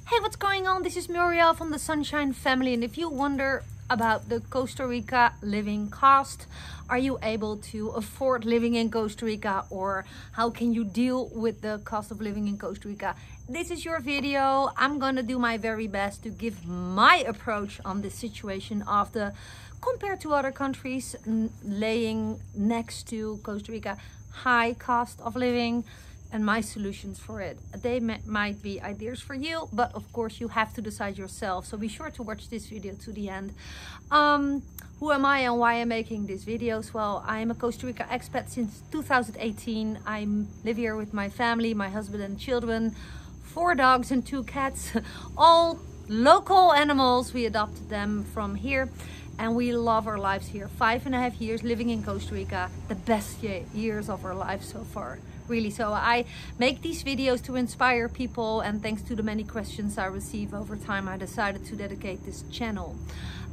Hey, what's going on? This is Muriel from the Sunshine Family, and if you wonder about the Costa Rica living cost, are you able to afford living in Costa Rica, or how can you deal with the cost of living in Costa Rica? This is your video. I'm gonna do my very best to give my approach on this situation of the, compared to other countries, laying next to Costa Rica, high cost of living, and my solutions for it. They might be ideas for you, but of course you have to decide yourself. So be sure to watch this video to the end. Who am I and why I'm making these videos? Well, I am a Costa Rica expat since 2018. I live here with my family, my husband and children, 4 dogs and 2 cats, all local animals. We adopted them from here and we love our lives here. 5.5 years living in Costa Rica, the best years of our life so far. Really, so I make these videos to inspire people, and thanks to the many questions I receive over time, I decided to dedicate this channel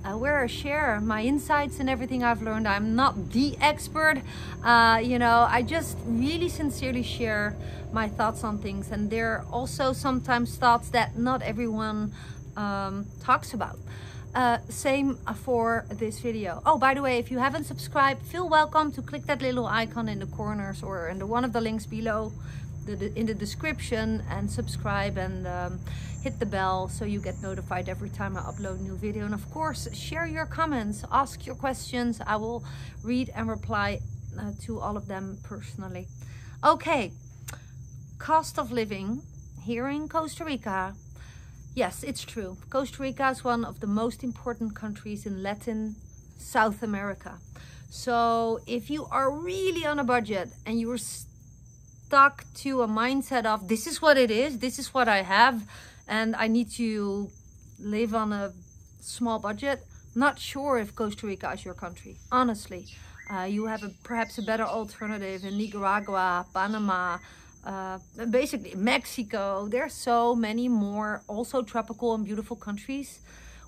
where I share my insights and everything I've learned. I'm not the expert, you know, I just really sincerely share my thoughts on things, and there are also sometimes thoughts that not everyone talks about. Same for this video. Oh, by the way, if you haven't subscribed, feel welcome to click that little icon in the corners or in one of the links below in the description, and subscribe, and hit the bell so you get notified every time I upload a new video. And of course, share your comments, ask your questions. I will read and reply to all of them personally. Okay, cost of living here in Costa Rica. Yes, it's true. Costa Rica is one of the most important countries in Latin South America. So if you are really on a budget and you're stuck to a mindset of this is what it is, this is what I have, and I need to live on a small budget, not sure if Costa Rica is your country, honestly. You have perhaps a better alternative in Nicaragua, Panama, basically Mexico. There's so many more also tropical and beautiful countries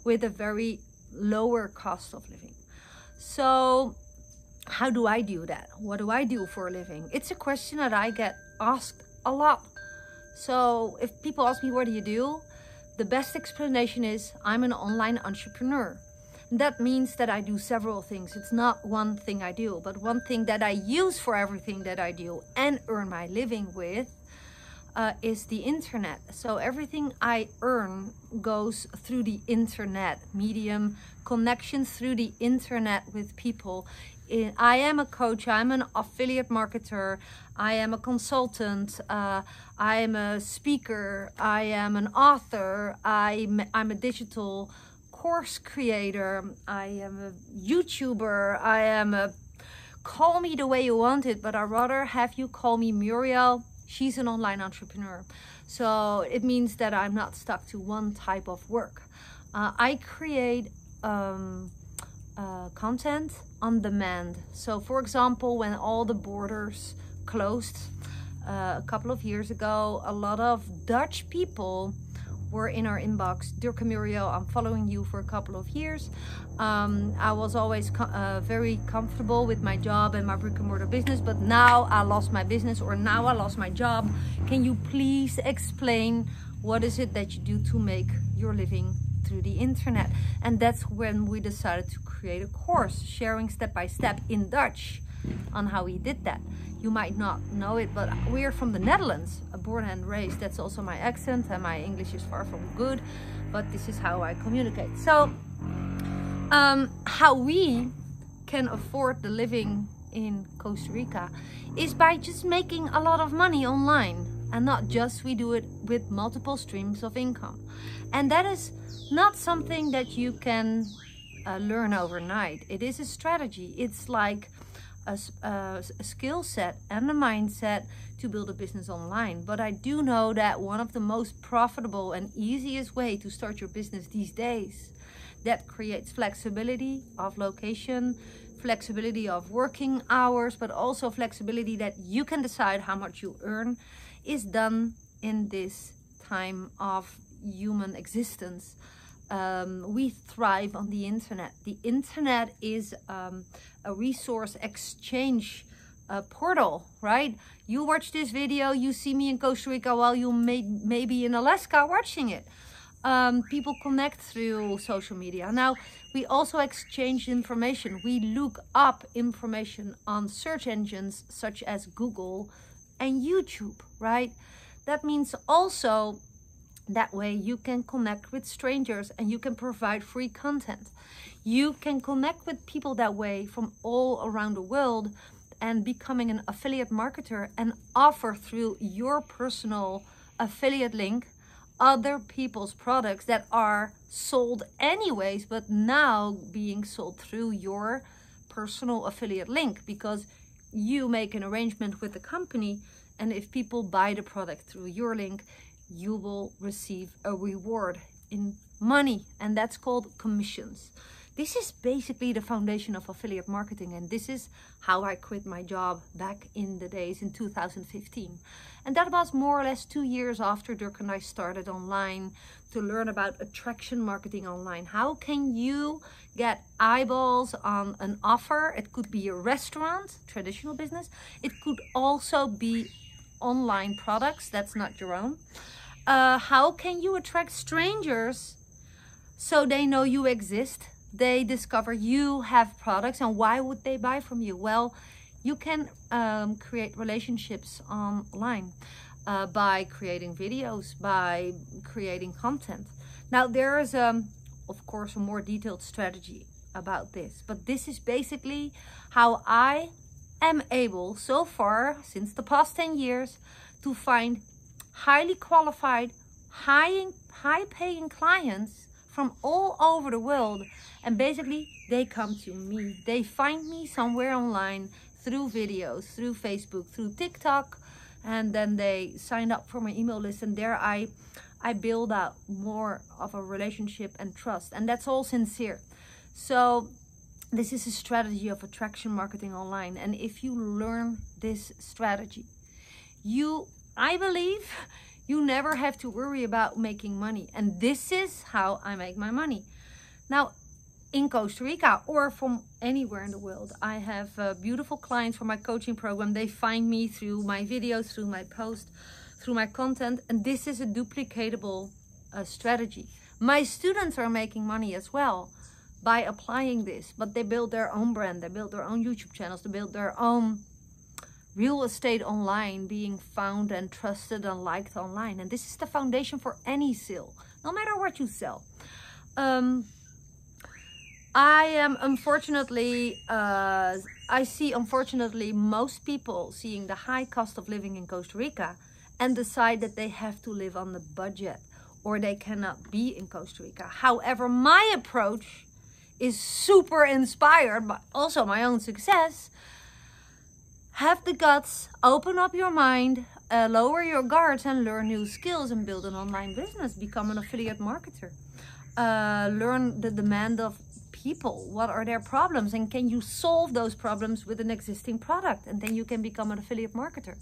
with a very lower cost of living. So how do I do that? What do I do for a living? It's a question that I get asked a lot. So if people ask me, what do you do? The best explanation is I'm an online entrepreneur. That means that I do several things. It's not one thing I do, but one thing that I use for everything that I do and earn my living with is the internet. So everything I earn goes through the internet medium, connections through the internet with people. I am a coach, I'm an affiliate marketer, I am a consultant, I am a speaker, I am an author, I'm a digital course creator, I am a YouTuber, I am a, call me the way you want it, but I'd rather have you call me Muriel. She's an online entrepreneur. So it means that I'm not stuck to one type of work. I create content on demand. So for example, when all the borders closed a couple of years ago, a lot of Dutch people were in our inbox. Dirk and Muriel, I'm following you for a couple of years. I was always very comfortable with my job and my brick and mortar business, but now I lost my business, or now I lost my job. Can you please explain what is it that you do to make your living through the internet? And that's when we decided to create a course sharing step by step in Dutch on how we did that. You might not know it, but we're from the Netherlands, born and raised. That's also my accent, and my English is far from good, but this is how I communicate. So how we can afford the living in Costa Rica is by just making a lot of money online. And not just, we do it with multiple streams of income. And that is not something that you can learn overnight. It is a strategy. It's like a skill set and a mindset to build a business online. But I do know that one of the most profitable and easiest way to start your business these days, that creates flexibility of location, flexibility of working hours, but also flexibility that you can decide how much you earn, is done in this time of human existence. We thrive on the internet. The internet is a resource exchange portal, right? You watch this video, you see me in Costa Rica while you may be in Alaska watching it. People connect through social media. Now, we also exchange information. We look up information on search engines such as Google and YouTube, right? That means also that way you can connect with strangers and you can provide free content. You can connect with people that way from all around the world and becoming an affiliate marketer and offer through your personal affiliate link other people's products that are sold anyways, but now being sold through your personal affiliate link, because you make an arrangement with the company, and if people buy the product through your link, you will receive a reward in money, and that's called commissions. This is basically the foundation of affiliate marketing, and this is how I quit my job back in the days in 2015. And that was more or less 2 years after Dirk and I started online to learn about attraction marketing online. How can you get eyeballs on an offer? It could be a restaurant, traditional business. It could also be online products that's not your own. How can you attract strangers so they know you exist? They discover you have products, and why would they buy from you? Well, you can create relationships online by creating videos, by creating content. Now, there is, of course, a more detailed strategy about this, but this is basically how I am able so far, since the past 10 years, to find highly qualified, high-paying clients from all over the world, and basically they come to me. They find me somewhere online through videos, through Facebook, through TikTok, and then they sign up for my email list, and there I build out more of a relationship and trust, and that's all sincere. So this is a strategy of attraction marketing online, and if you learn this strategy, I believe you never have to worry about making money. And this is how I make my money. Now, in Costa Rica or from anywhere in the world, I have beautiful clients for my coaching program. They find me through my videos, through my posts, through my content. And this is a duplicatable strategy. My students are making money as well by applying this, but they build their own brand. They build their own YouTube channels. They build their own real estate online, being found and trusted and liked online. And this is the foundation for any sale, no matter what you sell. I am unfortunately, I see unfortunately most people seeing the high cost of living in Costa Rica and decide that they have to live on the budget or they cannot be in Costa Rica. However, my approach is super inspired by also my own success. Have the guts, open up your mind, lower your guards and learn new skills and build an online business. Become an affiliate marketer. Learn the demand of people. What are their problems and can you solve those problems with an existing product? And then you can become an affiliate marketer.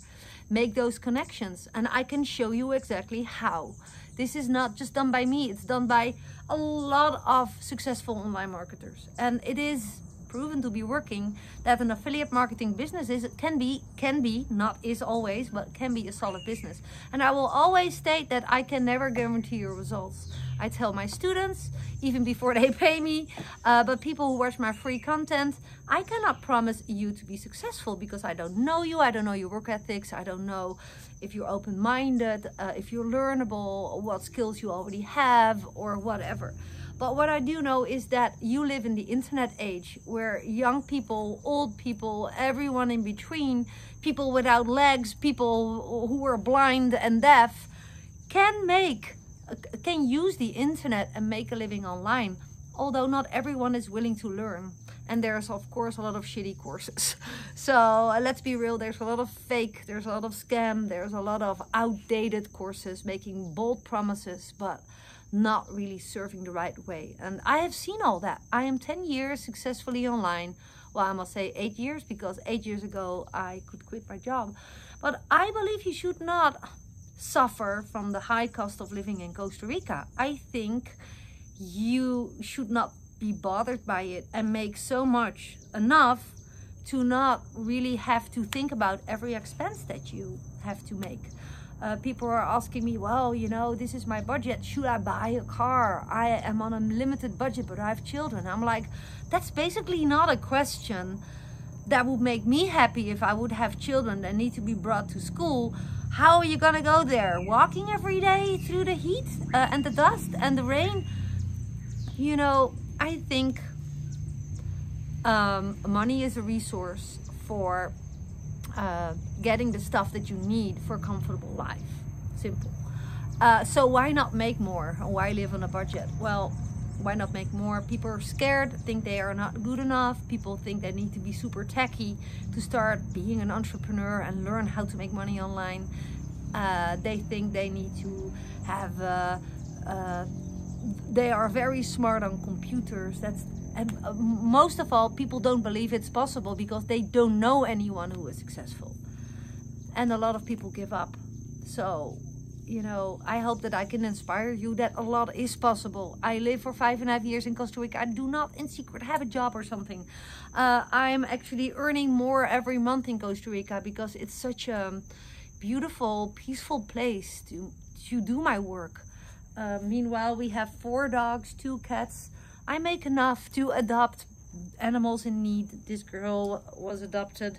Make those connections and I can show you exactly how. This is not just done by me. It's done by a lot of successful online marketers. And it is proven to be working that an affiliate marketing business can be, not is always, but can be a solid business. And I will always state that I can never guarantee your results. I tell my students, even before they pay me, but people who watch my free content, I cannot promise you to be successful because I don't know you, I don't know your work ethics, I don't know if you're open-minded, if you're learnable, what skills you already have, or whatever. But what I do know is that you live in the internet age where young people, old people, everyone in between, people without legs, people who are blind and deaf, can use the internet and make a living online. Although not everyone is willing to learn. And there's of course a lot of shitty courses. So let's be real, there's a lot of fake, there's a lot of scam, there's a lot of outdated courses making bold promises, but not really serving the right way. And I have seen all that. I am 10 years successfully online. Well, I must say 8 years because 8 years ago I could quit my job. But I believe you should not suffer from the high cost of living in Costa Rica. I think you should not be bothered by it and make so much enough to not really have to think about every expense that you have to make. People are asking me, well, you know, this is my budget. Should I buy a car? I am on a limited budget, but I have children. I'm like, that's basically not a question that would make me happy if I would have children that need to be brought to school. How are you gonna go there? Walking every day through the heat and the dust and the rain? You know, I think money is a resource for getting the stuff that you need for a comfortable life. Simple. So why not make more? Why live on a budget? Well, why not make more? People are scared, think they are not good enough. People think they need to be super techy to start being an entrepreneur and learn how to make money online. They think they need to have they are very smart on computers. And most of all, people don't believe it's possible because they don't know anyone who is successful. And a lot of people give up. So, you know, I hope that I can inspire you that a lot is possible. I live for 5.5 years in Costa Rica. I do not in secret have a job or something. I'm actually earning more every month in Costa Rica because it's such a beautiful, peaceful place to do my work. Meanwhile, we have 4 dogs, 2 cats. I make enough to adopt animals in need. This girl was adopted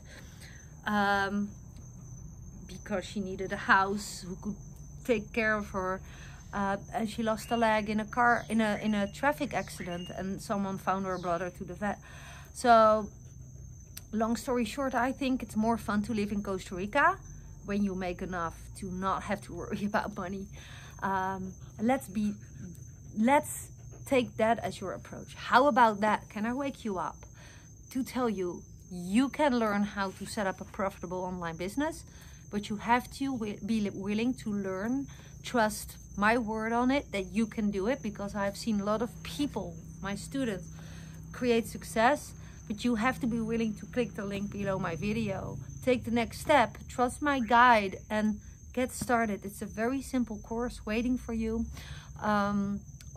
because she needed a house who could take care of her, and she lost a leg in a traffic accident, and someone found her, brought her to the vet. So, long story short, I think it's more fun to live in Costa Rica when you make enough to not have to worry about money. Let's take that as your approach. How about that? Can I wake you up to tell you you can learn how to set up a profitable online business, but you have to be willing to learn, trust my word on it, that you can do it, because I've seen a lot of people, my students, create success, but you have to be willing to click the link below my video, take the next step, trust my guide, and get started. It's a very simple course waiting for you.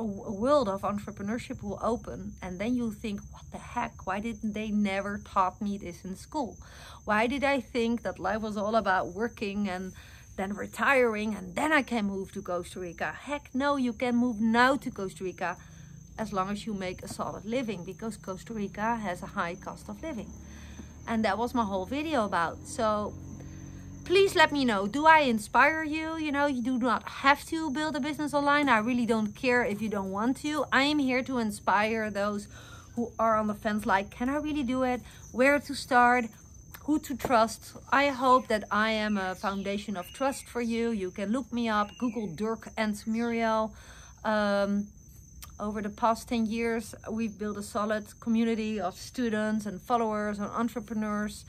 A world of entrepreneurship will open, and then you think, what the heck, why didn't they never taught me this in school? Why did I think that life was all about working and then retiring and then I can move to Costa Rica? Heck no, you can move now to Costa Rica as long as you make a solid living, because Costa Rica has a high cost of living. And that was my whole video about. So please let me know, do I inspire you? You know, you do not have to build a business online. I really don't care if you don't want to. I am here to inspire those who are on the fence, like, can I really do it? Where to start? Who to trust? I hope that I am a foundation of trust for you. You can look me up, Google Dirk and Muriel. Over the past 10 years, we've built a solid community of students and followers and entrepreneurs.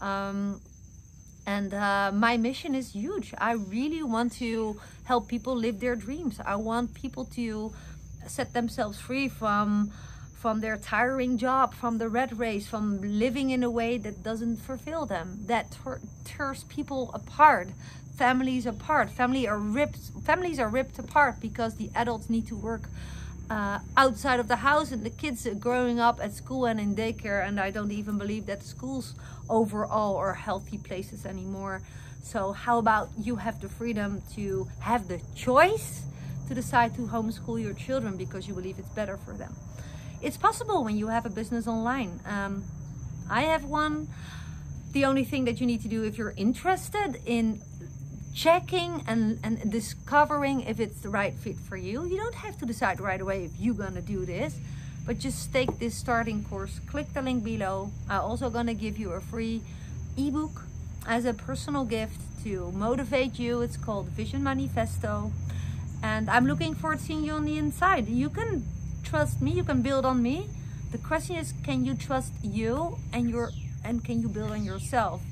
And my mission is huge. I really want to help people live their dreams. I want people to set themselves free from their tiring job, from the rat race, from living in a way that doesn't fulfill them, that tears people apart, families apart. Families are ripped apart because the adults need to work outside of the house, and the kids are growing up at school and in daycare, and I don't even believe that schools overall are healthy places anymore. So how about you have the freedom to have the choice to decide to homeschool your children because you believe it's better for them? It's possible when you have a business online. I have one. The only thing that you need to do, if you're interested in checking and discovering if it's the right fit for you, you don't have to decide right away if you're gonna do this, but just take this starting course. Click the link below. I'm also gonna give you a free ebook as a personal gift to motivate you. It's called Vision Manifesto, and I'm looking forward to seeing you on the inside. You can trust me, you can build on me. The question is, can you trust you and can you build on yourself?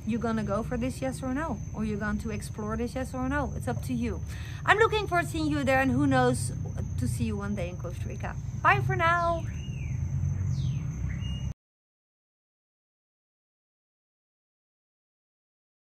You're gonna go for this, yes or no? Or you're going to explore this, yes or no? It's up to you. I'm looking forward to seeing you there, and who knows, to see you one day in Costa Rica. Bye for now.